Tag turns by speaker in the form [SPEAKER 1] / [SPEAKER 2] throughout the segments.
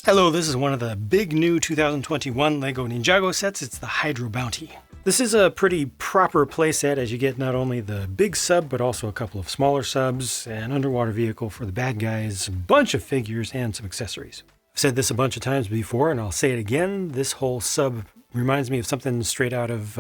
[SPEAKER 1] Hello, this is one of the big new 2021 LEGO Ninjago sets. It's the Hydro Bounty. This is a pretty proper playset as you get not only the big sub, but also a couple of smaller subs, an underwater vehicle for the bad guys, a bunch of figures, and some accessories. I've said this a bunch of times before, and I'll say it again. This whole sub reminds me of something straight out of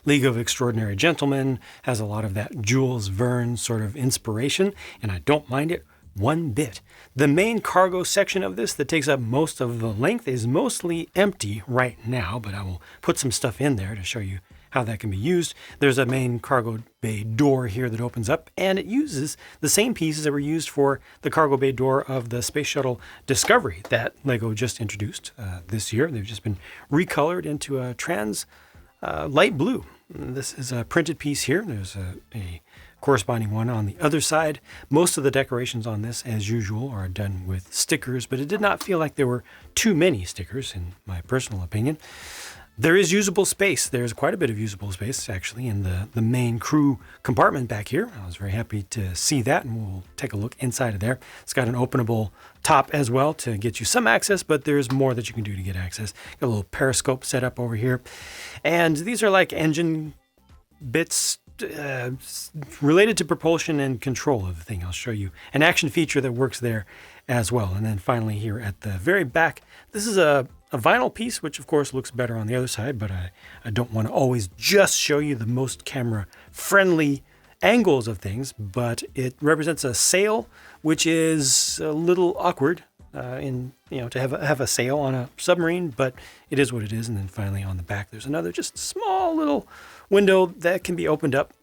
[SPEAKER 1] League of Extraordinary Gentlemen, has a lot of that Jules Verne sort of inspiration, and I don't mind it one bit. The main cargo section of this that takes up most of the length is mostly empty right now, but I will put some stuff in there to show you how that can be used. There's a main cargo bay door here that opens up, and it uses the same pieces that were used for the cargo bay door of the Space Shuttle Discovery that LEGO just introduced this year. They've just been recolored into a trans light blue. This is a printed piece here. There's a corresponding one on the other side. Most of the decorations on this, as usual, are done with stickers, but it did not feel like there were too many stickers, in my personal opinion. There is usable space. There's quite a bit of usable space, actually, in the main crew compartment back here. I was very happy to see that, and we'll take a look inside of there. It's got an openable top as well to get you some access, but there's more that you can do to get access. Got a little periscope set up over here. And these are like engine bits related to propulsion and control of the thing. I'll show you an action feature that works there as well. And then finally here at the very back, this is a vinyl piece, which of course looks better on the other side, but I don't want to always just show you the most camera friendly angles of things, but it represents a sail, which is a little awkward to have a sail on a submarine, but it is what it is. And then finally on the back, there's another just small little window that can be opened up.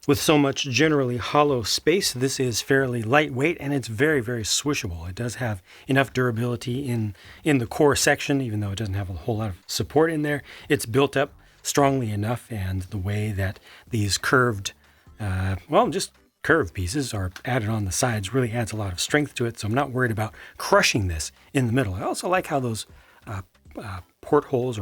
[SPEAKER 1] With so much generally hollow space, this is fairly lightweight and it's very, very swishable. It does have enough durability in the core section, even though it doesn't have a whole lot of support in there. It's built up strongly enough, and the way that these curved pieces are added on the sides really adds a lot of strength to it, so I'm not worried about crushing this in the middle. I also like how those portholes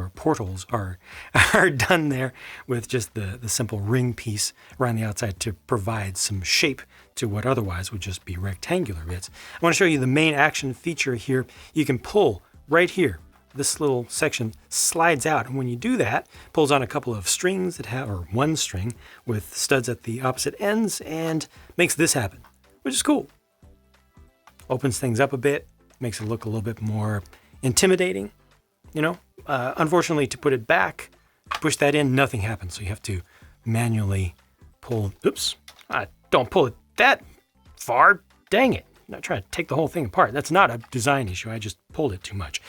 [SPEAKER 1] are done there with just the simple ring piece around the outside to provide some shape to what otherwise would just be rectangular bits. I want to show you the main action feature here. You can pull right here. This little section slides out, and when you do that, pulls on a couple of strings that have, or one string with studs at the opposite ends, and makes this happen, which is cool. Opens things up a bit, makes it look a little bit more intimidating. Unfortunately, to put it back, push that in, nothing happens. So you have to manually pull. Oops, don't pull it that far. Dang it. I'm not trying to take the whole thing apart. That's not a design issue. I just pulled it too much.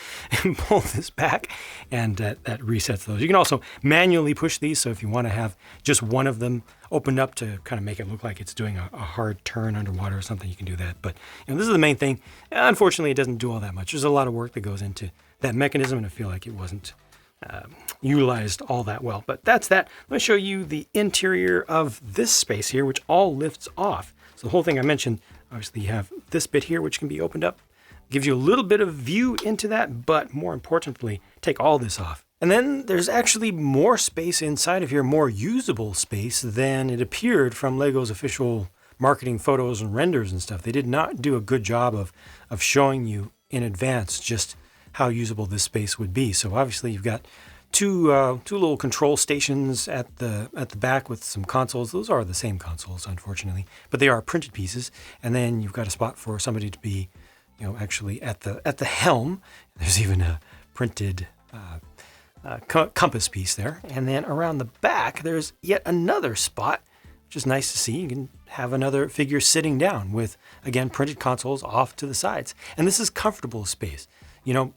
[SPEAKER 1] And pull this back, and that resets those. You can also manually push these. So if you want to have just one of them opened up to kind of make it look like it's doing a hard turn underwater or something, you can do that. But this is the main thing. Unfortunately, it doesn't do all that much. There's a lot of work that goes into that mechanism, and I feel like it wasn't utilized all that well. But that's that. Let me show you the interior of this space here, which all lifts off. So the whole thing I mentioned, obviously you have this bit here, which can be opened up. Gives you a little bit of view into that, but more importantly, take all this off. And then there's actually more space inside of here, more usable space than it appeared from LEGO's official marketing photos and renders and stuff. They did not do a good job of showing you in advance just how usable this space would be. So obviously you've got two little control stations at the back with some consoles. Those are the same consoles, unfortunately, but they are printed pieces. And then you've got a spot for somebody to be, actually at the helm. There's even a printed compass piece there. And then around the back, there's yet another spot, which is nice to see. You can have another figure sitting down with, again, printed consoles off to the sides. And this is comfortable space.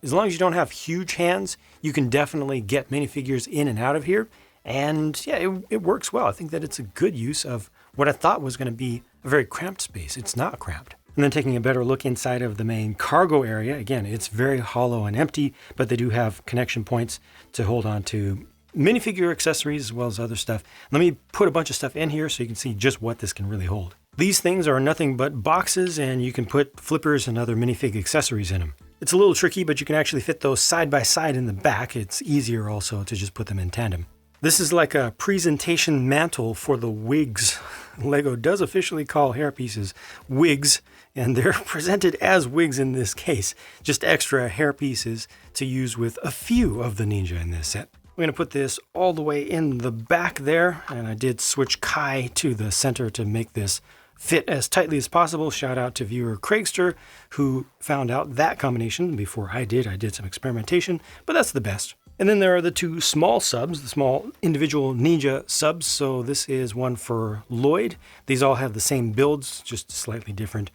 [SPEAKER 1] As long as you don't have huge hands, you can definitely get minifigures in and out of here. And yeah, it works well. I think that it's a good use of what I thought was going to be a very cramped space. It's not cramped. And then taking a better look inside of the main cargo area, again, it's very hollow and empty, but they do have connection points to hold on to minifigure accessories as well as other stuff. Let me put a bunch of stuff in here so you can see just what this can really hold. These things are nothing but boxes, and you can put flippers and other minifig accessories in them. It's a little tricky, but you can actually fit those side by side in the back. It's easier also to just put them in tandem. This is like a presentation mantle for the wigs. LEGO does officially call hairpieces wigs and they're presented as wigs in this case, just extra hair pieces to use with a few of the ninja in this set. I'm going to put this all the way in the back there, and I did switch Kai to the center to make this fit as tightly as possible. Shout out to viewer Craigster, who found out that combination before I did. I did some experimentation, but that's the best. And then there are the two small subs, the small individual ninja subs. So this is one for Lloyd. These all have the same builds, just slightly different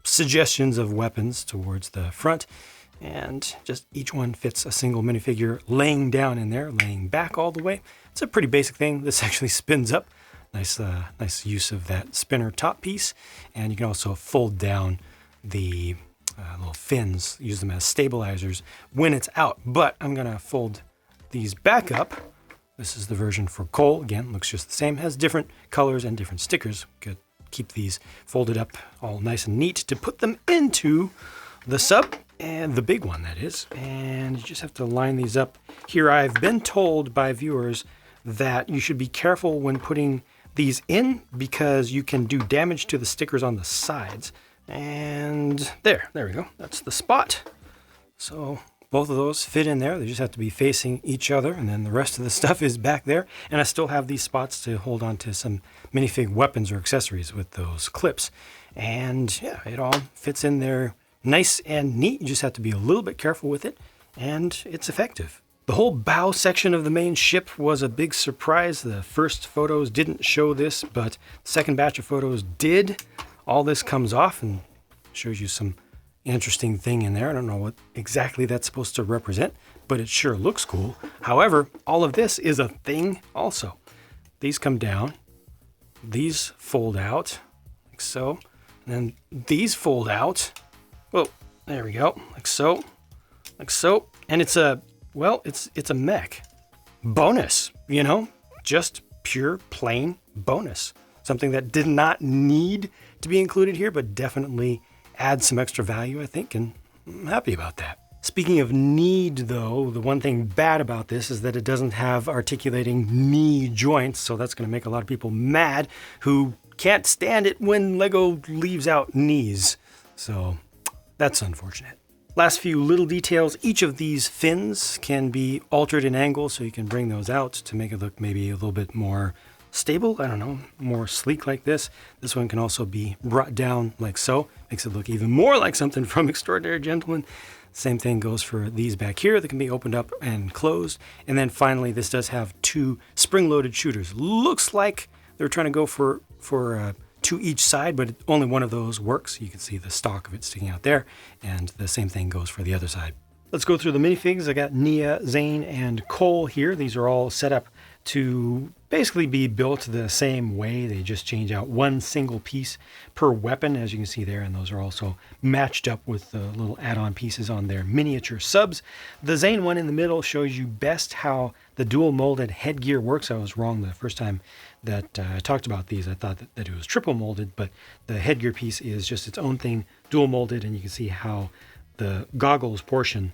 [SPEAKER 1] suggestions of weapons towards the front. And just each one fits a single minifigure laying down in there, laying back all the way. It's a pretty basic thing. This actually spins up. Nice use of that spinner top piece. And you can also fold down the little fins, use them as stabilizers when it's out. But I'm going to fold these back up. This is the version for Cole. Again, looks just the same. Has different colors and different stickers. Could keep these folded up all nice and neat to put them into the sub. And the big one, that is. And you just have to line these up. Here, I've been told by viewers that you should be careful when putting these in because you can do damage to the stickers on the sides. And there we go. That's the spot. So both of those fit in there. They just have to be facing each other, and then the rest of the stuff is back there. And I still have these spots to hold on to some minifig weapons or accessories with those clips. And yeah, it all fits in there nice and neat. You just have to be a little bit careful with it, and it's effective. The whole bow section of the main ship was a big surprise. The first photos didn't show this, but the second batch of photos did. All this comes off and shows you some interesting thing in there. I don't know what exactly that's supposed to represent, but it sure looks cool. However, all of this is a thing also. These come down, these fold out like so, and then these fold out. Whoa, there we go, like so, and it's a mech bonus, just pure plain bonus. Something that did not need to be included here, but definitely adds some extra value, I think, and I'm happy about that. Speaking of need, though, the one thing bad about this is that it doesn't have articulating knee joints, so that's going to make a lot of people mad who can't stand it when Lego leaves out knees. So that's unfortunate. Last few little details. Each of these fins can be altered in angle, so you can bring those out to make it look maybe a little bit more stable, I don't know, more sleek like this. This one can also be brought down like so. Makes it look even more like something from Extraordinary Gentleman. Same thing goes for these back here that can be opened up and closed. And then finally, this does have two spring-loaded shooters. Looks like they're trying to go for two each side, but only one of those works. You can see the stock of it sticking out there, and the same thing goes for the other side. Let's go through the minifigs. I got Nia, Zane, and Cole here. These are all set up to basically be built the same way. They just change out one single piece per weapon, as you can see there, and those are also matched up with the little add-on pieces on their miniature subs. The Zane one in the middle shows you best how the dual molded headgear works. I was wrong the first time that I talked about these. I thought that it was triple molded, but the headgear piece is just its own thing, dual molded, and you can see how the goggles portion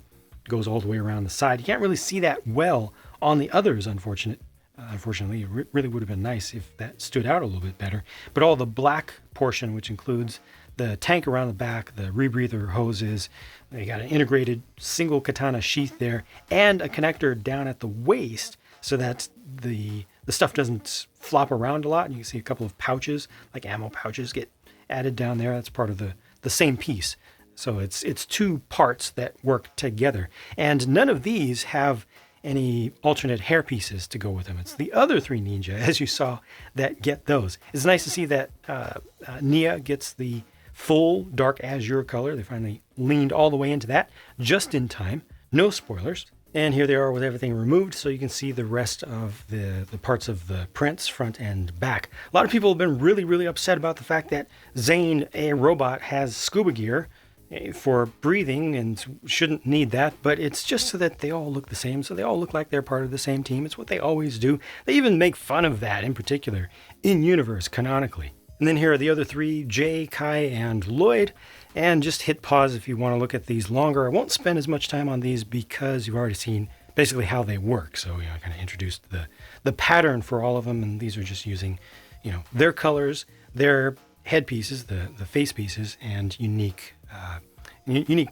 [SPEAKER 1] goes all the way around the side. You can't really see that well on the others, unfortunately. It really would have been nice if that stood out a little bit better. But all the black portion, which includes the tank around the back, the rebreather hoses, they got an integrated single katana sheath there, and a connector down at the waist so that the stuff doesn't flop around a lot. And you can see a couple of pouches, like ammo pouches, get added down there. That's part of the same piece. So it's two parts that work together. And none of these have any alternate hair pieces to go with them. It's the other three ninja, as you saw, that get those. It's nice to see that Nia gets the full dark azure color. They finally leaned all the way into that just in time. No spoilers. And here they are with everything removed, so you can see the rest of the parts of the prints, front and back. A lot of people have been really, really upset about the fact that Zane, a robot, has scuba gear for breathing and shouldn't need that, but it's just so that they all look the same, so they all look like they're part of the same team. It's what they always do. They even make fun of that in particular in universe canonically. And then here are the other three, Jay, Kai, and Lloyd. And just hit pause if you want to look at these longer. I won't spend as much time on these because you've already seen basically how they work. So I kind of introduced the pattern for all of them, and these are just using their colors, their head pieces, the face pieces, and unique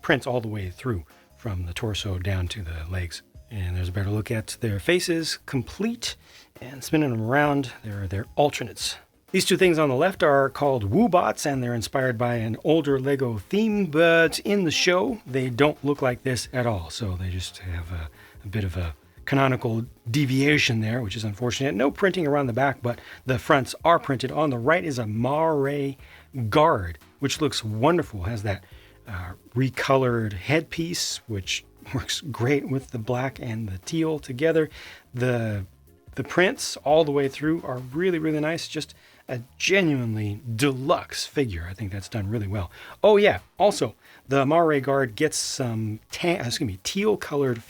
[SPEAKER 1] prints all the way through from the torso down to the legs. And there's a better look at their faces, complete, and spinning them around. They're their alternates. These two things on the left are called Woobots, and they're inspired by an older Lego theme, but in the show, they don't look like this at all. So they just have a bit of a canonical deviation there, which is unfortunate. No printing around the back, but the fronts are printed. On the right is a marae guard, which looks wonderful. Has that recolored headpiece, which works great with the black and the teal together. The prints all the way through are really, really nice. Just a genuinely deluxe figure. I think that's done really well. Oh yeah, also the marae guard gets some teal colored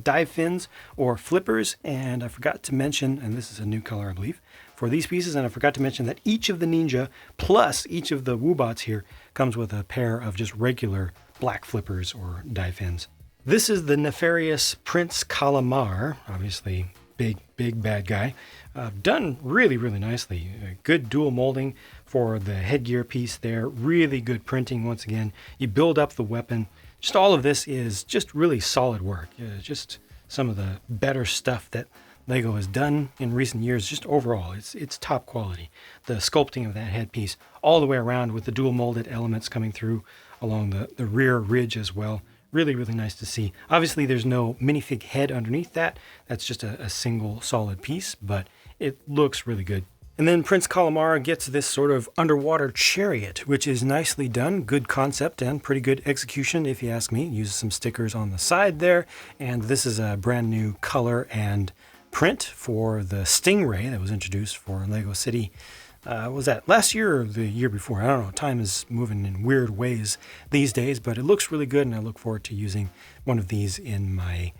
[SPEAKER 1] dive fins or flippers, and I forgot to mention, and this is a new color I believe, for these pieces, and I forgot to mention that each of the ninja plus each of the Woobots here comes with a pair of just regular black flippers or dive fins. This is the nefarious Prince Calamar, obviously big bad guy. Done really, really nicely. Good dual molding for the headgear piece there. Really good printing once again. You build up the weapon. Just all of this is just really solid work. Just some of the better stuff that Lego has done in recent years. Just overall, it's top quality. The sculpting of that headpiece all the way around with the dual molded elements coming through along the rear ridge as well. Really, really nice to see. Obviously, there's no minifig head underneath that. That's just a single solid piece, but it looks really good. And then Prince Calamar gets this sort of underwater chariot, which is nicely done. Good concept and pretty good execution, if you ask me. Uses some stickers on the side there. And this is a brand new color and print for the Stingray that was introduced for Lego City. Was that last year or the year before? I don't know. Time is moving in weird ways these days, but it looks really good, and I look forward to using one of these in my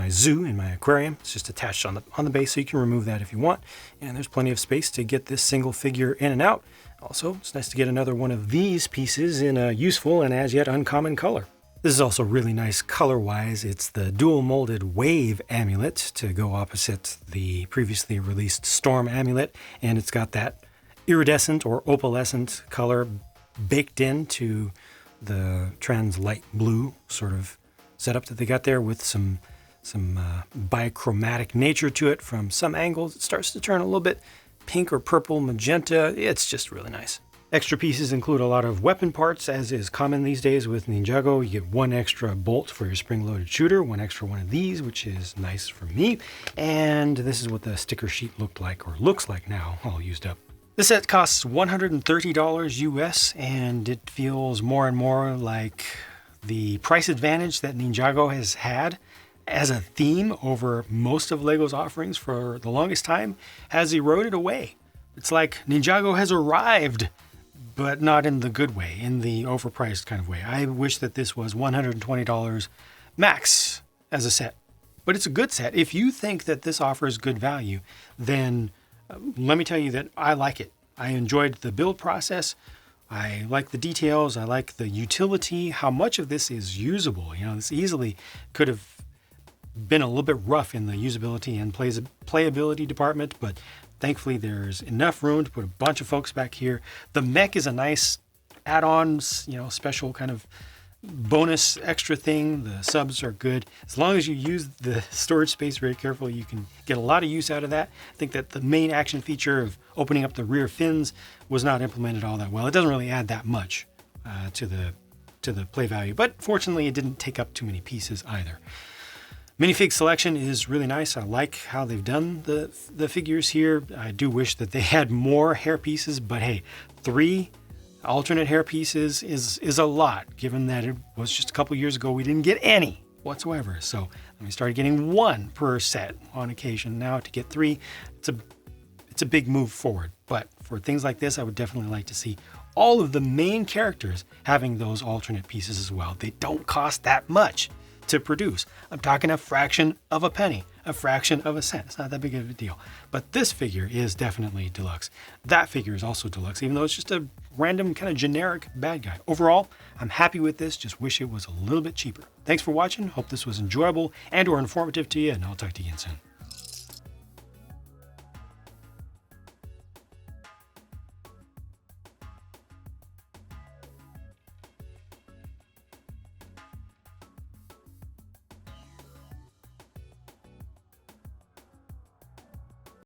[SPEAKER 1] zoo, in my aquarium. It's just attached on the base, so you can remove that if you want. And there's plenty of space to get this single figure in and out. Also, it's nice to get another one of these pieces in a useful and as yet uncommon color. This is also really nice color-wise. It's the dual molded Wave Amulet to go opposite the previously released Storm Amulet, and it's got that iridescent or opalescent color baked into the trans light blue sort of setup that they got there with some bichromatic nature to it. From some angles, it starts to turn a little bit pink or purple, magenta. It's just really nice. Extra pieces include a lot of weapon parts, as is common these days with Ninjago. You get one extra bolt for your spring-loaded shooter, one extra one of these, which is nice for me. And this is what the sticker sheet looked like, or looks like now, all used up. This set costs $130 US, and it feels more and more like the price advantage that Ninjago has had as a theme over most of Lego's offerings for the longest time has eroded away. It's like Ninjago has arrived, but not in the good way, in the overpriced kind of way. I wish that this was $120 max as a set, but it's a good set. If you think that this offers good value, then let me tell you that I like it. I enjoyed the build process. I like the details. I like the utility. How much of this is usable? You know, this easily could have been a little bit rough in the usability and playability department, but thankfully there's enough room to put a bunch of folks back here. The Mech is a nice add-on, special kind of bonus extra thing. The subs are good. As long as you use the storage space very carefully, you can get a lot of use out of that. I think that the main action feature of opening up the rear fins was not implemented all that well. It doesn't really add that much to the play value, but fortunately it didn't take up too many pieces either. Minifig selection is really nice. I like how they've done the figures here. I do wish that they had more hair pieces, but hey, 3 alternate hair pieces is a lot, given that it was just a couple years ago we didn't get any whatsoever. So we started getting 1 per set on occasion. Now to get 3, it's a big move forward. But for things like this, I would definitely like to see all of the main characters having those alternate pieces as well. They don't cost that much to produce. I'm talking a fraction of a penny, a fraction of a cent. It's not that big of a deal. But this figure is definitely deluxe. That figure is also deluxe, even though it's just a random kind of generic bad guy. Overall, I'm happy with this, just wish it was a little bit cheaper. Thanks for watching. Hope this was enjoyable and or informative to you, and I'll talk to you again soon.